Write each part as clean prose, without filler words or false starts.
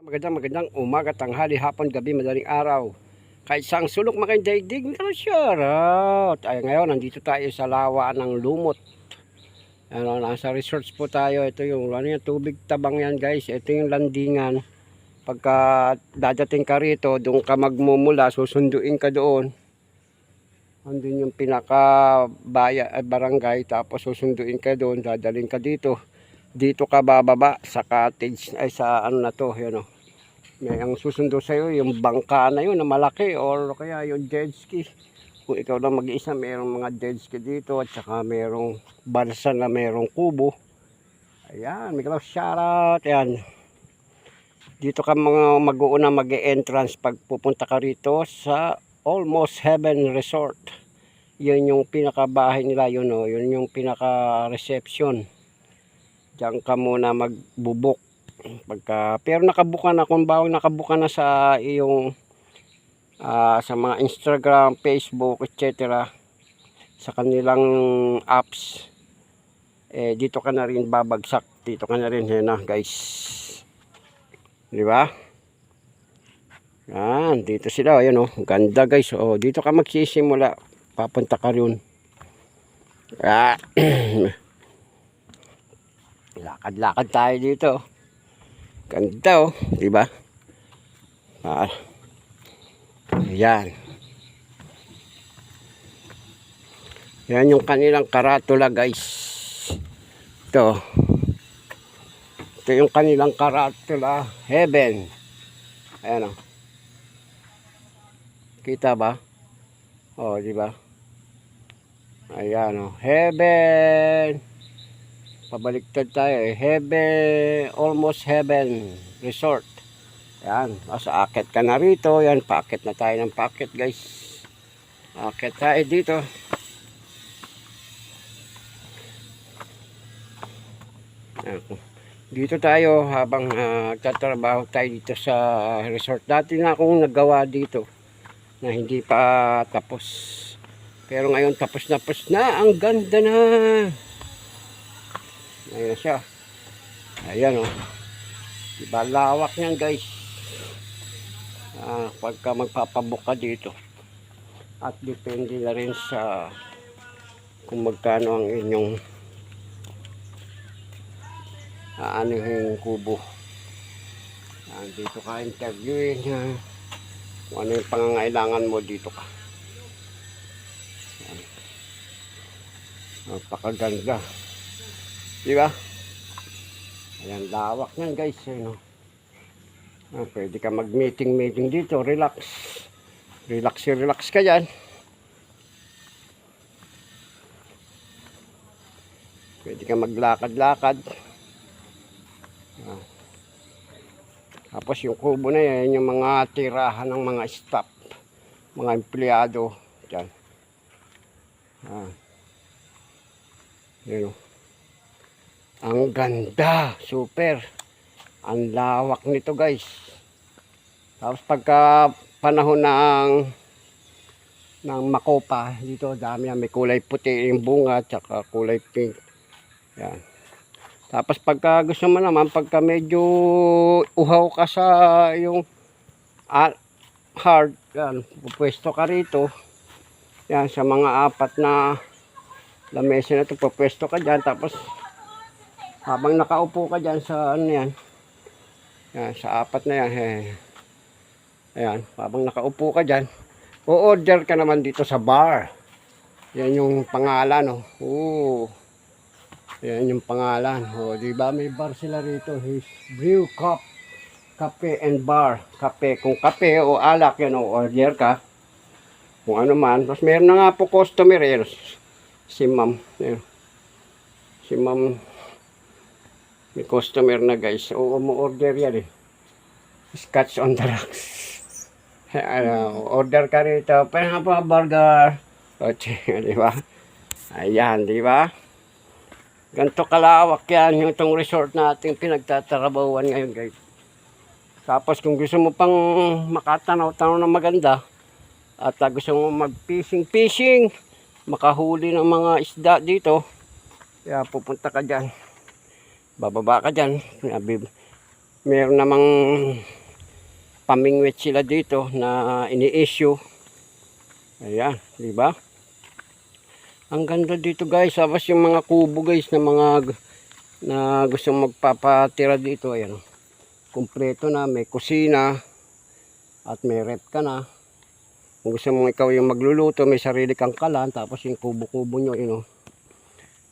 Magandang umaga, tanghali, hapon, gabi, madaling araw. Kahit saang sulok makindaigdig, shoutout. Ay ngayon, nandito tayo sa lawa ng Lumot. Ano, nasa resorts po tayo. Ito yung tubig tabang yan guys. Ito yung landingan. Pagka dadating ka rito, doon ka magmumula, susunduin ka doon. Andun yung pinaka barangay, tapos susunduin ka doon, dadaling ka dito. Dito ka bababa sa cottage, ay sa ano na to, yan o. May ang susundo sa'yo, yung bangka na yun na malaki, or kaya yung jet ski. Kung ikaw lang mag-iisa, mayroong mga jet ski dito, at saka mayroong balsa na mayroong kubo. Ayan, may shoutout, yan. Dito ka mga mag-uuna mag-e-entrance pag pupunta ka rito sa Almost Heaven Resort. Yun yung pinakabahay nila, yun o, yun yung pinaka-reception. Diyan ka muna magbubuk. Pero nakabuka na, kung bawang nakabuka na sa iyong sa mga Instagram, Facebook, etc. sa kanilang apps, dito ka na rin babagsak. Dito ka na rin, na guys. Di ba? Yan, dito sila. Ayan o, ganda guys. O, dito ka magsisimula. Papunta ka rin. Lakad-lakad tayo dito. Ganda oh, di ba? Ayan. Yan yung kanilang karatula guys. Ito. Ito yung kanilang karatula. Heaven. Ayan oh. Kita ba? Oh, di ba? Ayan oh. Heaven. Pabaliktad tayo eh. Heaven, Almost Heaven Resort. Yan, asa akit ka na rito. Yan, paakit na tayo ng paakit guys. Akit tayo dito. Yan. Dito tayo habang tatrabaho tayo dito sa resort. Dati na akong nagawa dito na hindi pa tapos. Pero ngayon tapos na. Ang ganda na. Ayan siya. Ayan o. Diba lawak niyan guys. Pagka magpapabook ka dito. At depende na rin sa kung magkano ang inyong aanuhin kubo. Dito ka interviewin niya. Kung ano yung pangangailangan mo, dito ka. Napakaganda. Diba? Ayan, lawak yan guys. Ano? Pwede ka mag-meeting dito. Relax. Relax ka dyan. Pwede ka maglakad-lakad. Tapos yung kubo na yan, yung mga tirahan ng mga staff. Mga empleyado. Dyan. Yan o. Ang ganda, super. Ang lawak nito guys. Tapos pagka panahon ng makopa, dito dami yan. May kulay puti yung bunga, tsaka kulay pink. Yan. Tapos pagka gusto mo naman, pagka medyo uhaw ka sa yung hard, yan, pupwesto ka rito. Yan, sa mga apat na lamesa na ito, pupwesto ka dyan. Tapos habang nakaupo ka dyan sa ano yan, sa apat na yan, ayan, habang nakaupo ka dyan, o-order ka naman dito sa bar. Yan yung pangalan, oh. Yan yung pangalan, oh, diba may bar sila rito, His Brew Cup, Cafe and Bar. Kape, kung kape o alak yan, o-order ka, kung ano man. Tapos meron na nga po customer, si ma'am, may customer na guys. Oo, mo-order yan eh. Scotch on the rocks. Order ka rito. Pwede nga po burger. Di ba? Ayan, di ba? Ganito kalawak yan yung itong resort natin pinagtatrabahuan ngayon guys. Tapos kung gusto mo pang makatanaw-tanaw na maganda at gusto mo mag-fishing, makahuli ng mga isda dito, kaya pupunta ka dyan. Bababa ka dyan. Meron namang pamingwit sila dito na ini-issue. Ayan, di ba? Ang ganda dito guys. Tapos yung mga kubo guys na mga na gustong magpapatira dito. Ayan. Kumpleto na. May kusina. At may rep ka na. Kung gusto mo ikaw yung magluluto, may sarili kang kalan. Tapos yung kubo-kubo nyo, yun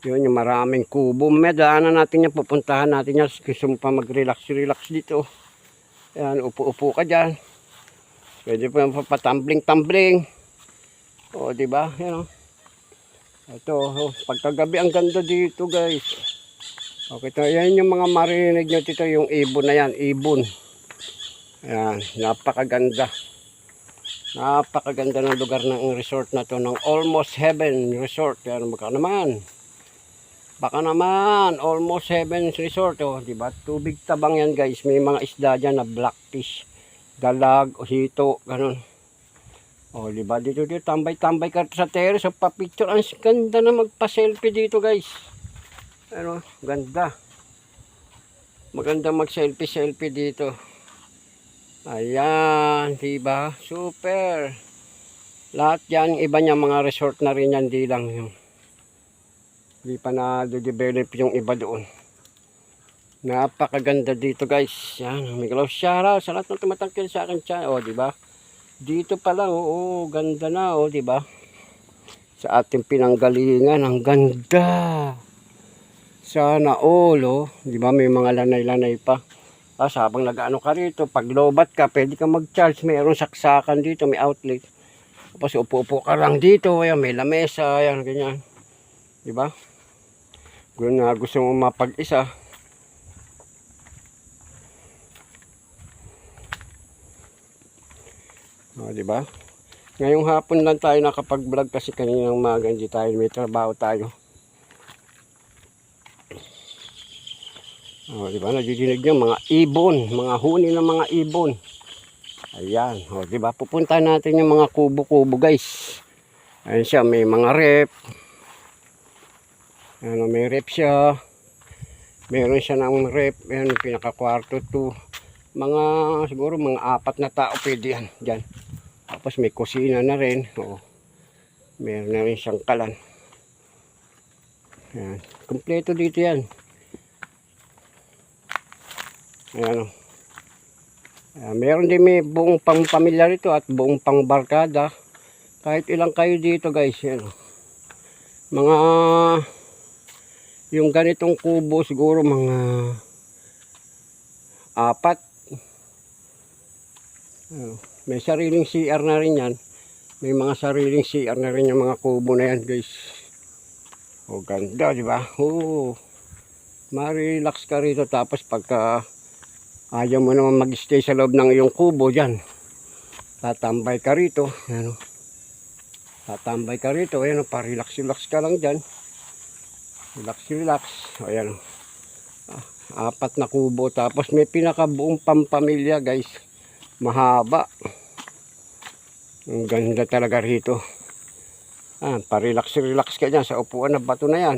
yung maraming kubo. May daanan natin yan. Pupuntahan natin yan. Gusto mo pa mag-relax dito. Ayan, upo-upo ka dyan. Pwede pa papatumbling-tumbling. O, diba? Yan o. Ito, pagkagabi ang ganda dito guys. Okay, ito, yan yung mga marinig nyo dito, yung ibon na yan, ibon. Ayan, napakaganda. Napakaganda ng lugar ng resort na to, ng Almost Heaven Resort. Yan, baka naman, Almost Heaven Resort. O, diba? Tubig tabang yan guys. May mga isda dyan na blackfish, dalag, hito, ganun. O, diba? Dito, tambay-tambay ka sa terrace. So, pa-picture. Ang ganda na magpa-selfie dito, guys. Ano, ganda. Maganda mag-selfie dito. Ayan, diba? Super. Lahat yan, iba niya, mga resort na rin yan. Di lang yung. Di pa na-develop yung iba doon. Napakaganda dito, guys. Yan, may shoutout sa lahat ng tumatangkil sa akin dyan. O, diba? Dito pa lang, oo, ganda na, oh, di ba? Sa ating pinanggalingan, ang ganda. Sana all, oh, di ba? May mga lanay-lanay pa. Habang nag-ano ka rito, pag lobat ka, pwede ka mag-charge. Mayroong saksakan dito, may outlet. Tapos upo-upo ka lang dito, ayan, may lamesa, ayan, ganyan. Di ba? Kung gusto mo mapag-isa, o, diba? Ngayong hapon lang tayo nakapag-vlog kasi kaninang umaga hindi tayo, may trabaho tayo. O, diba? Nadidinig nyo mga ibon, mga huni ng mga ibon. Ayan, o, diba? Pupunta natin yung mga kubo-kubo guys. Ayan siya, may mga rep. Ayan, may rep siya. Meron siya ng rep. Ayan, pinaka-kwarto to. Mga, siguro mga 4 na tao pwede yan, dyan. Tapos may kusina na rin. Oo. Meron na rin siyang kalan. Ayan. Kompleto dito yan. Ayan o. Meron din may buong pang pamilya rito at buong pang barkada. Kahit ilang kayo dito guys. Ayan o. Mga yung ganitong kubo siguro mga 4. May sariling CR na rin yan. May mga sariling CR na rin yung mga kubo na yan guys. O, ganda, di ba? Oo. Ma-relax ka rito. Tapos pagka ayaw mo naman mag-stay sa loob ng iyong kubo dyan, tatambay ka rito. Ano? Tatambay ka rito. Ayan, pa-relax ka lang dyan. Relax. O, ayan. 4 na kubo. Tapos may pinakabuong pampamilya guys. Mahaba. Ang ganda talaga rito. Pa-relax ka dyan sa upuan na bato na yan.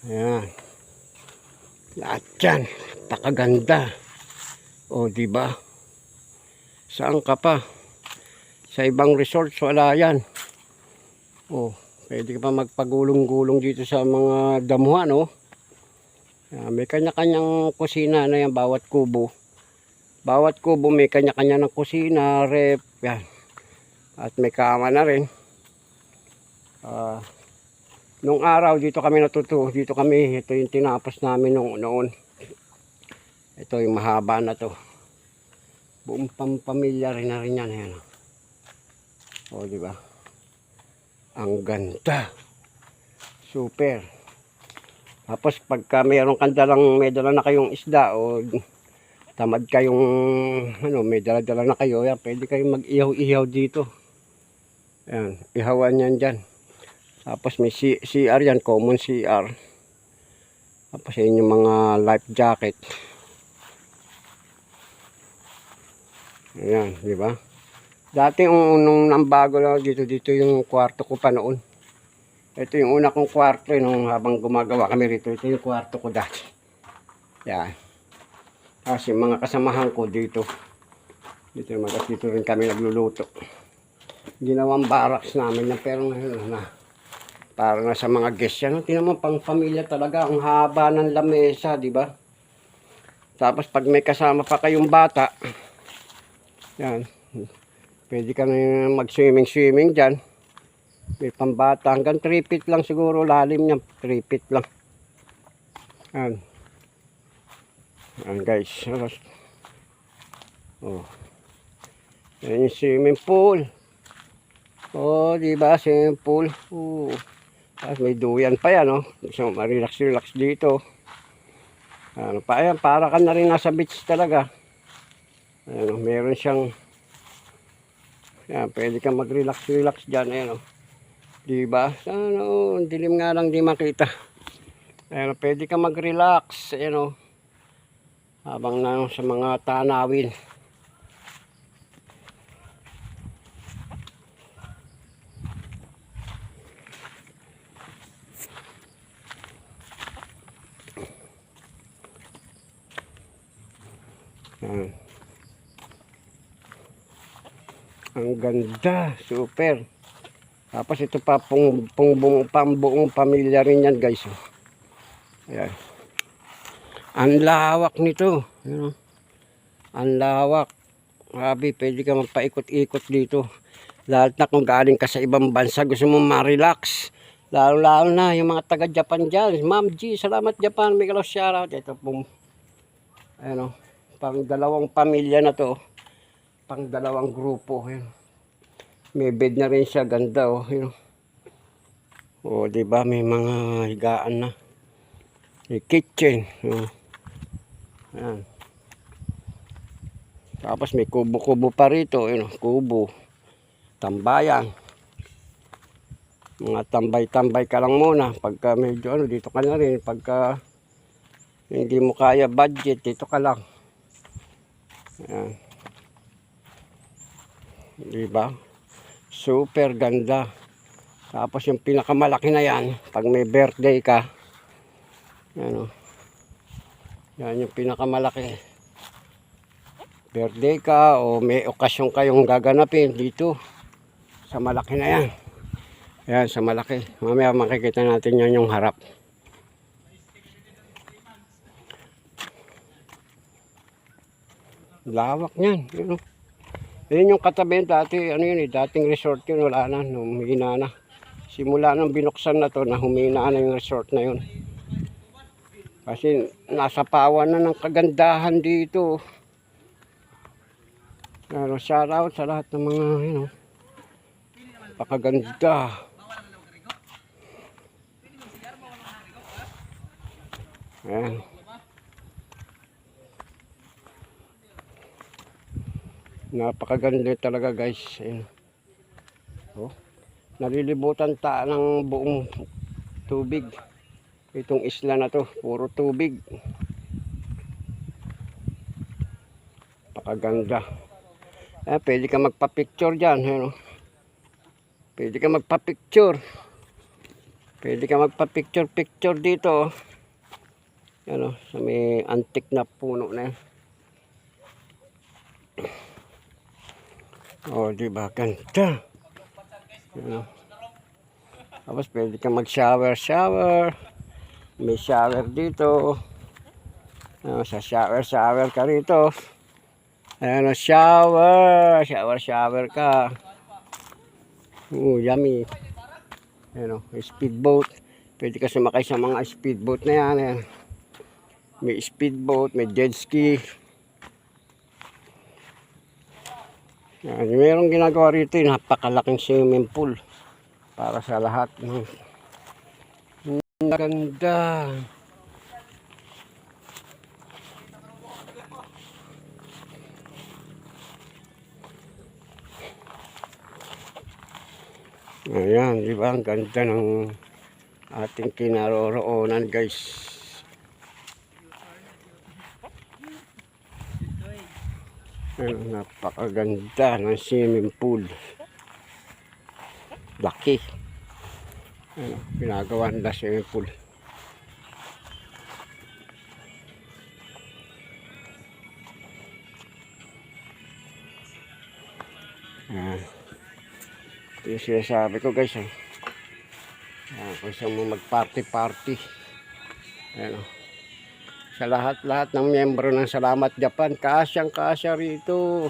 Ayan. Lahat dyan. Pakaganda. O, diba? Saan ka pa? Sa ibang resorts, wala yan. O, pwede ka pa magpagulong-gulong dito sa mga damuhan, o. May kanya-kanyang kusina na yan, bawat kubo. Bawat kubo may kanya-kanya ng kusina, rep, yan. At may kama na rin. Nung araw dito kami natuto, ito yung tinapos namin noon. Ito yung mahaba na to. Buong pampamilya rin na rin yan. Ayan. O, diba? Ang ganda. Super. Tapos pagka mayroon kang may dala na kayong isda o tamad kayong may dala na kayo, yan, pwede kayong mag-ihaw-ihaw dito. Ayan, ihawan yan dyan. Tapos may CR yan, common CR. Tapos yun yung mga life jacket. Ayan, di ba? Dati nung nambago lang dito yung kwarto ko pa noon. Ito yung una kong kwarto nung habang gumagawa kami rito. Ito yung kwarto ko dati. Yan. Tapos yung mga kasamahan ko dito. Dito rin kami nagluluto. Ginawang barracks namin yan, pero na para na sa mga guests yan. Tingnan mo, pang pamilya talaga. Ang haba ng lamesa, di ba? Tapos pag may kasama pa kayong bata, yan, pwede ka na mag-swimming dyan. May pambata. Hanggang 3 feet lang siguro lalim niya. 3 feet lang. Yan. Yan guys. Oh. Yan yung swimming pool. Oh, diba? Swimming pool. Oh. Tapos may duyan pa yan, oh. So, ma-relax dito. Ano pa yan? Para ka na rin nasa beach talaga. Ano, meron siyang yan, pwede ka mag-relax dyan. Ayan, oh. Diba? Ano, dilim nga lang di makita. Ayan, pwede ka mag-relax. Ayan, oh. Habang na sa mga tanawin. Ayan. Ang ganda, super. Tapos ito pa pambuong pamilya rin yan guys. Ayan. Ang lawak nito. Ayan. Ang lawak. Grabe, pwede ka magpaikot-ikot dito. Lalo na kung galing ka sa ibang bansa, gusto mo ma-relax. Lalo na yung mga taga-Japan dyan. Ma'am G, salamat Japan. May kalaw shoutout. Ito pong, ano, pang dalawang pamilya na to. Pang dalawang grupo. Ayan. May bed na rin siya, ganda oh. Yun. Oh, di ba may mga higaan na. May kitchen. Oh. Ayan. Tapos may kubo-kubo pa rito, yun, kubo. Tambayan. Mga tambay-tambay ka lang muna. Pagka medyo ano, dito ka na rin. Pagka hindi mo kaya budget, dito ka lang. Ayan. Di ba? Super ganda. Tapos yung pinakamalaki na yan, pag may birthday ka, ano, yan yung pinakamalaki. Birthday ka o may okasyon kayong gaganapin dito, sa malaki na yan. Yan, sa malaki. Mamaya makikita natin yan yung harap. Lawak niyan. You know? Yun yung katabi dati, ano yun eh, dating resort yun, wala na, humina na. Simula nang binuksan na to, na humina na yung resort na yun. Kasi nasa pawan na ng kagandahan dito. Pero shoutout sa lahat ng mga, you know, pakaganda. Ayan. Napakaganda talaga guys. Ayan. Oh. Nalilibutan ta ng buong tubig. Itong isla na to, puro tubig. Napakaganda. Ayan, pwede ka magpa-picture dyan. Ayan, oh. Pwede ka magpa-picture. Pwede ka magpa-picture dito. Ayan, oh, sa may antique na puno na yan. Oh, diba? Ganda. Ano? Tapos pwede ka mag-shower. May shower dito. Ano, sa shower ka rito. Ano, shower ka. Yummy. Ano, speedboat. Pwede ka sumakay sa mga speedboat na yan. Ayan. May speedboat, may jet ski. Yan, mayroong ginagawa rito, napakalaking swimming pool para sa lahat. Ganda. Ayan, di ba? Ang ganda ng ating kinaroroonan, guys. Ayan, napakaganda ng swimming pool. Laki. Ayan, pinagawa na swimming pool. Ah, ito yung sinasabi ko guys. Kung saan mo mag-party-party. Ayan, oh. Sa lahat-lahat ng miyembro ng Salamat Japan, kasyang-kasya rito.